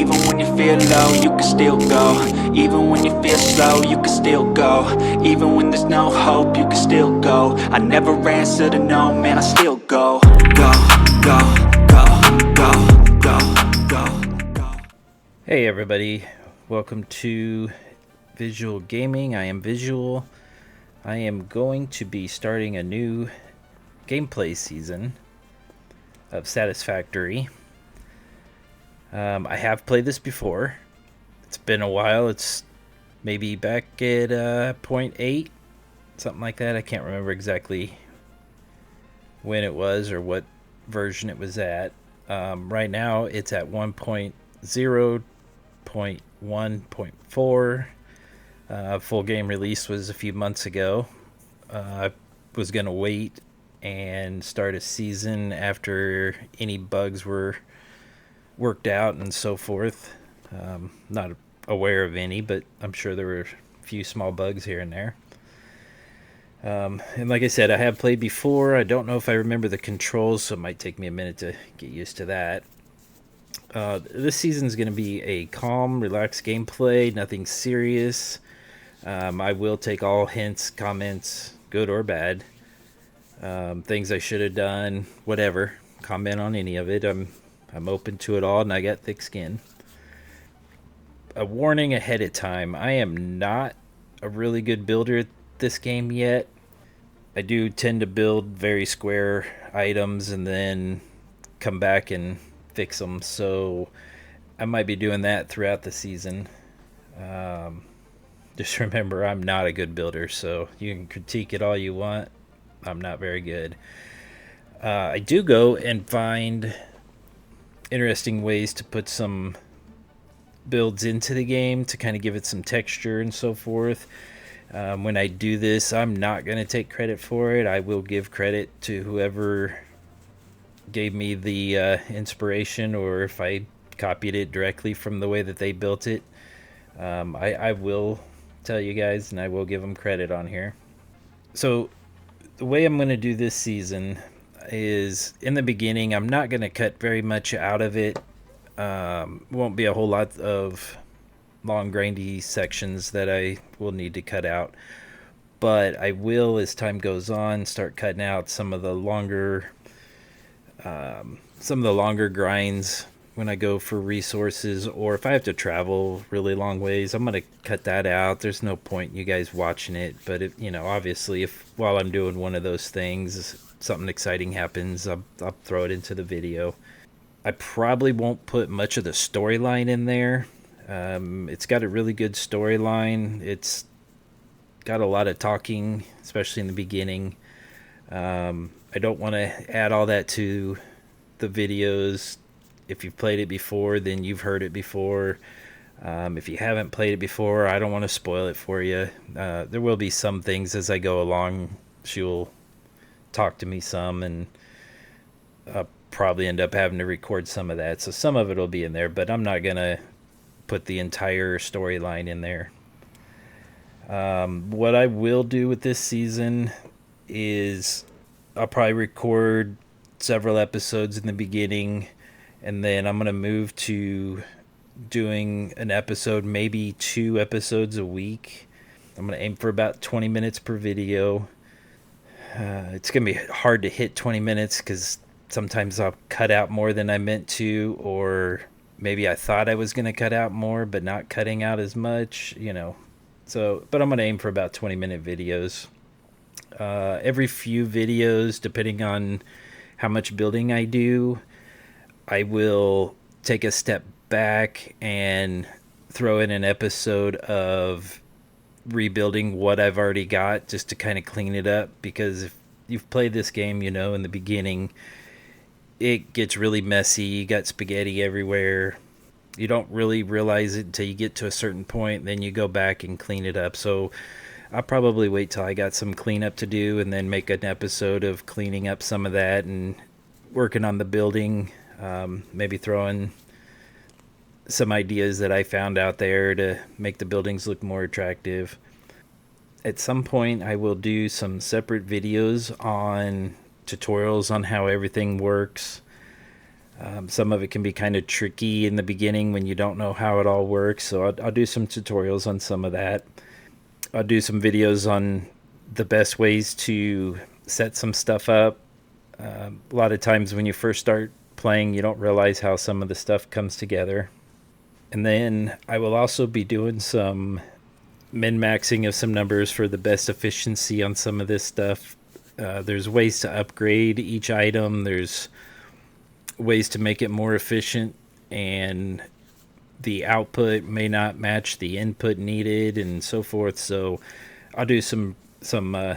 Even when you feel low, you can still go. Even when you feel slow, you can still go. Even when there's no hope, you can still go. I never answer to no, man, I still go. Go, go, go, go, go, go, go. Hey everybody, welcome to Visual Gaming. I am Visual. I am going to be starting a new gameplay season of Satisfactory. I have played this before. It's been a while. It's maybe back at 0.8, something like that. I can't remember exactly when it was or what version it was at. Right now it's at 1.0.1.4. Full game release was a few months ago. I was going to wait and start a season after any bugs were worked out and so forth. Not aware of any, but I'm sure there were a few small bugs here and there. And like I said, I have played before. I don't know if I remember the controls, so it might take me a minute to get used to that. This season is going to be a calm, relaxed gameplay, nothing serious. I will take all hints, comments, good or bad, things I should have done, whatever. Comment on any of it. I'm open to it all, and I got thick skin. A warning ahead of time: I am not a really good builder at this game yet. I do tend to build very square items and then come back and fix them, so I might be doing that throughout the season. Just remember, I'm not a good builder, so you can critique it all you want. I'm not very good. I do go and find interesting ways to put some builds into the game to kind of give it some texture and so forth. When I do this, I'm not going to take credit for it. I will give credit to whoever gave me the inspiration, or if I copied it directly from the way that they built it. I will tell you guys, and I will give them credit on here. So the way I'm going to do this season is, in the beginning, I'm not going to cut very much out of it. Won't be a whole lot of long grindy sections that I will need to cut out, but I will, as time goes on, start cutting out some of the longer grinds when I go for resources, or if I have to travel really long ways, I'm gonna cut that out. There's no point in you guys watching it, but if, obviously, if while I'm doing one of those things something exciting happens, I'll throw it into the video. I probably won't put much of the storyline in there. It's got a really good storyline. It's got a lot of talking, especially in the beginning. I don't want to add all that to the videos. If you've played it before, then you've heard it before. If you haven't played it before, I don't want to spoil it for you. There will be some things as I go along. She'll talk to me some, and I'll probably end up having to record some of that. So some of it will be in there, but I'm not going to put the entire storyline in there. What I will do with this season is I'll probably record several episodes in the beginning, and then I'm going to move to doing an episode, maybe 2 episodes a week. I'm going to aim for about 20 minutes per video. It's going to be hard to hit 20 minutes because sometimes I'll cut out more than I meant to, or maybe I thought I was going to cut out more, but not cutting out as much, So, but I'm going to aim for about 20-minute videos. Every few videos, depending on how much building I do, I will take a step back and throw in an episode of rebuilding what I've already got, just to kind of clean it up. Because if you've played this game, in the beginning, it gets really messy. You got spaghetti everywhere. You don't really realize it until you get to a certain point. Then you go back and clean it up. So I'll probably wait till I got some cleanup to do, and then make an episode of cleaning up some of that and working on the building. Maybe throwing some ideas that I found out there to make the buildings look more attractive. At some point, I will do some separate videos on tutorials on how everything works. Some of it can be kind of tricky in the beginning when you don't know how it all works. So I'll do some tutorials on some of that. I'll do some videos on the best ways to set some stuff up. A lot of times when you first start playing, you don't realize how some of the stuff comes together. And then I will also be doing some min maxing of some numbers for the best efficiency on some of this stuff. There's ways to upgrade each item, there's ways to make it more efficient, and the output may not match the input needed, and so forth. So I'll do some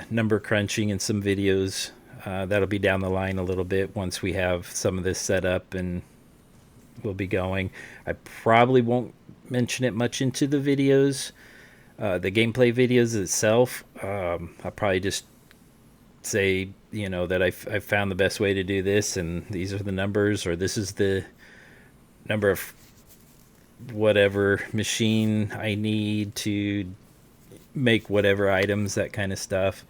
number crunching and some videos. That'll be down the line a little bit once we have some of this set up and we'll be going. I probably won't mention it much into the videos, the gameplay videos itself. I'll probably just say, that I've found the best way to do this, and these are the numbers, or this is the number of whatever machine I need to make whatever items, that kind of stuff.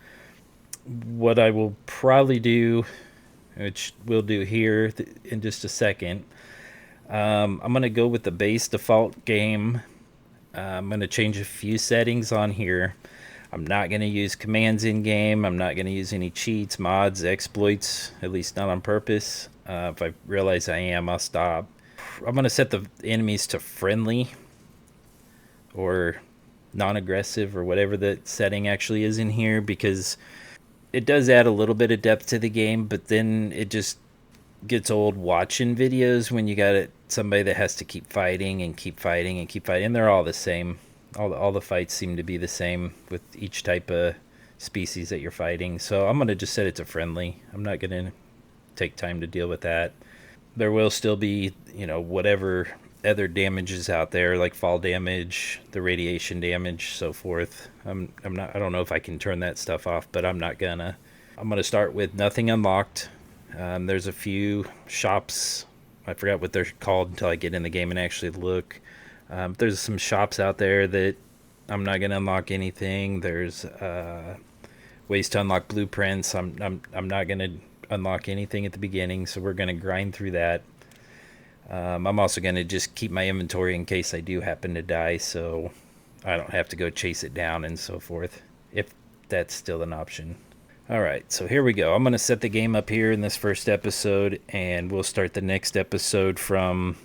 What I will probably do, which we'll do here in just a second, I'm going to go with the base default game. I'm going to change a few settings on here. I'm not going to use commands in game. I'm not going to use any cheats, mods, exploits, at least not on purpose. If I realize I am, I'll stop. I'm going to set the enemies to friendly or non-aggressive, or whatever the setting actually is in here, because it does add a little bit of depth to the game, but then it just gets old watching videos when you got somebody that has to keep fighting and keep fighting and keep fighting, and they're all the same. All the fights seem to be the same with each type of species that you're fighting. So I'm going to just set it to friendly. I'm not going to take time to deal with that. There will still be, whatever other damages out there, like fall damage, the radiation damage, so forth. I don't know if I can turn that stuff off, but I'm not gonna. I'm gonna start with nothing unlocked. There's a few shops. I forgot what they're called until I get in the game and actually look. There's some shops out there that I'm not gonna unlock anything. There's ways to unlock blueprints. I'm not gonna unlock anything at the beginning, so we're gonna grind through that. I'm also gonna just keep my inventory in case I do happen to die, so I don't have to go chase it down and so forth, if that's still an option. Alright, so here we go. I'm going to set the game up here in this first episode, and we'll start the next episode from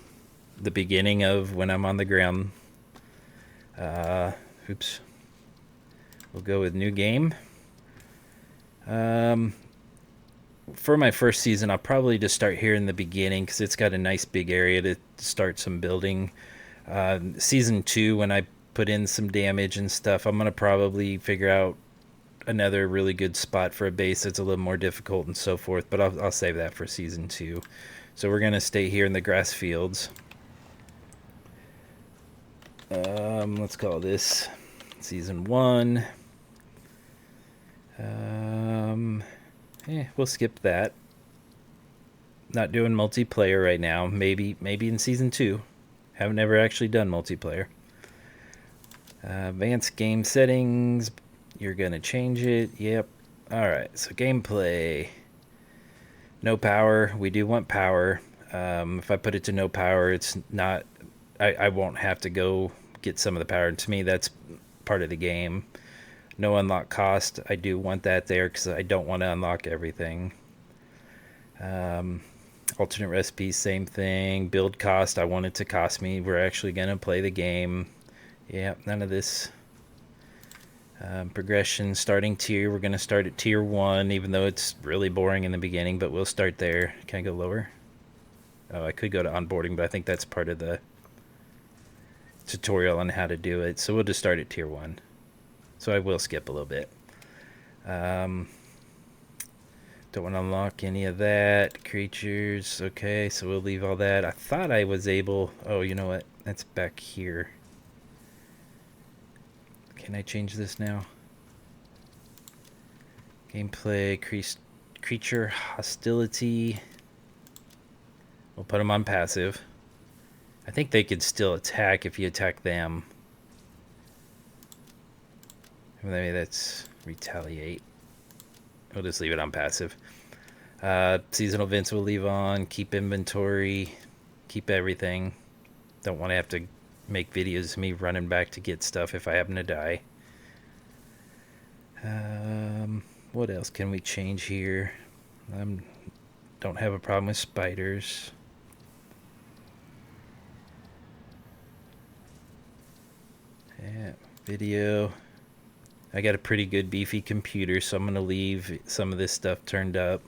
the beginning of when I'm on the ground. Oops. We'll go with new game. For my first season, I'll probably just start here in the beginning, because it's got a nice big area to start some building. Season 2, when I put in some damage and stuff, I'm going to probably figure out another really good spot for a base that's a little more difficult and so forth, but I'll save that for season 2. So we're going to stay here in the grass fields. Let's call this season 1. We'll skip that. Not doing multiplayer right now. Maybe in season 2. Haven't ever actually done multiplayer. Advanced game settings. You're gonna change it. Yep. Alright, so gameplay. No power. We do want power. If I put it to no power, it's not... I won't have to go get some of the power. And to me, that's part of the game. No unlock cost. I do want that there because I don't want to unlock everything. Alternate recipes, same thing. Build cost, I want it to cost me. We're actually going to play the game. Yeah, none of this. Progression, starting tier. We're going to start at tier 1, even though it's really boring in the beginning, but we'll start there. Can I go lower? Oh, I could go to onboarding, but I think that's part of the tutorial on how to do it. So we'll just start at tier 1. So I will skip a little bit. Don't want to unlock any of that. Creatures, okay, so we'll leave all that. I thought I was able... Oh, you know what? That's back here. Can I change this now? Gameplay, creature hostility. We'll put them on passive. I think they could still attack if you attack them. Maybe that's retaliate. We'll just leave it on passive. Seasonal events will leave on. Keep inventory. Keep everything. Don't want to have to make videos of me running back to get stuff if I happen to die. What else can we change here? Don't have a problem with spiders. Yeah, video. I got a pretty good beefy computer, so I'm going to leave some of this stuff turned up.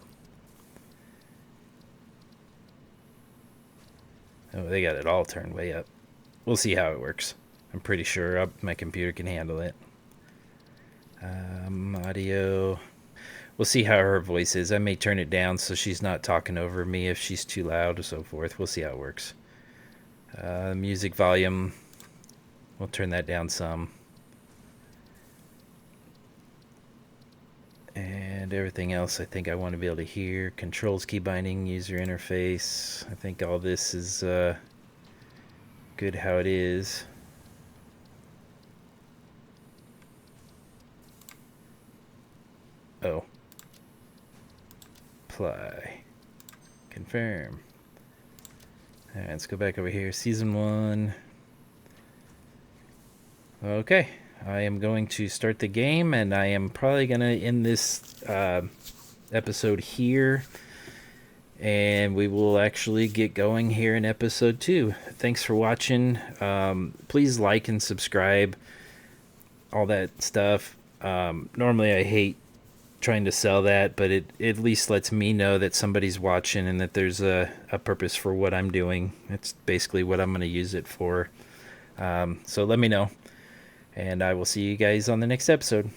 Oh, they got it all turned way up. We'll see how it works. I'm pretty sure my computer can handle it. Audio. We'll see how her voice is. I may turn it down so she's not talking over me if she's too loud or so forth. We'll see how it works. Music volume. We'll turn that down some. And everything else I think I want to be able to hear. Controls, key binding, user interface. I think all this is good how it is. Oh. Apply. Confirm. Alright, let's go back over here. Season 1. Okay. I am going to start the game, and I am probably going to end this episode here. And we will actually get going here in episode 2. Thanks for watching. Please like and subscribe. All that stuff. Normally I hate trying to sell that, but it at least lets me know that somebody's watching and that there's a purpose for what I'm doing. It's basically what I'm going to use it for. So let me know. And I will see you guys on the next episode.